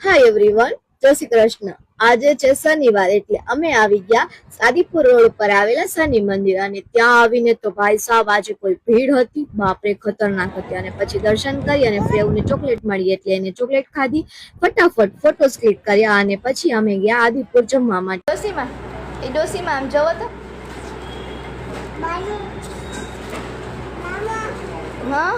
Hi everyone, જય શ્રી કૃષ્ણ. આજે છે શનિવાર એટલે અમે આવી ગયા સાદીપુર રોડ ઉપર આવેલા શનિ મંદિર અને ત્યાં આવીને તો ભાઈ સાહેબ આજે કોઈ ભીડ હતી, બાપરે ખતરનાક હતી. અને પછી દર્શન કરી અને ફ્રેવને ચોકલેટ મળી એટલે એને ચોકલેટ ખાધી, ફટાફટ ફોટોસ ક્લિક કર્યા અને પછી અમે ગયા આદિપુર જમવા માટે. ડોસીમાં એ ડોસીમાં આમ જવો તો હા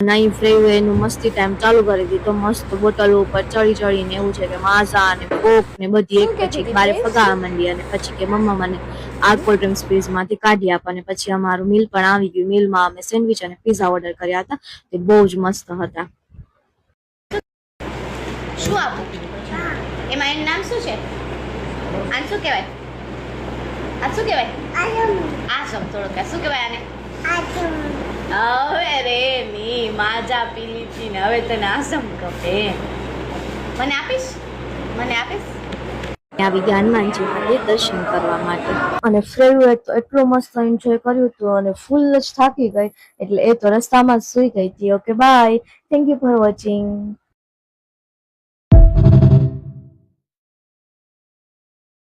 નહીં ફ્રેવ એનું મસ્તી ટાઈમ ચાલુ કરી દીધો. મસ્ત બોટલો ઉપર ચડી ચડીને એવું છે કે માઝા અને કોક ને બધી એક પછી બારે ફગાવા માંડી અને પછી કે મમ્મા મને આ કોલ્ડ ડ્રિંક્સ ફ્રીઝ માંથી કાઢી આપ. અને પછી અમારું મીલ પણ આવી ગયું. મીલમાં અમે સેન્ડવિચ અને પીઝા ઓર્ડર કર્યા હતા, તે બહુ જ મસ્ત હતા. શું આપું એમાં એનું નામ શું છે? આને શું કહેવાય? આ શું કહેવાય? આસમ. થોડોક શું કહેવાય આને? હવે રે ની માજા પી લીધી ને હવે તને આસમ કપે. મને આપીશ? મને આપીશ? આવી ગયા હનુમાનજી મંદિર દર્શન કરવા માટે અને ફ્રેવે તો એટલો મસ્ત એન્જોય કર્યું હતું અને ફૂલ જ થાકી ગઈ એટલે એ તો રસ્તામાં જ સુઈ ગઈ હતી. Okay bye, thank you for watching.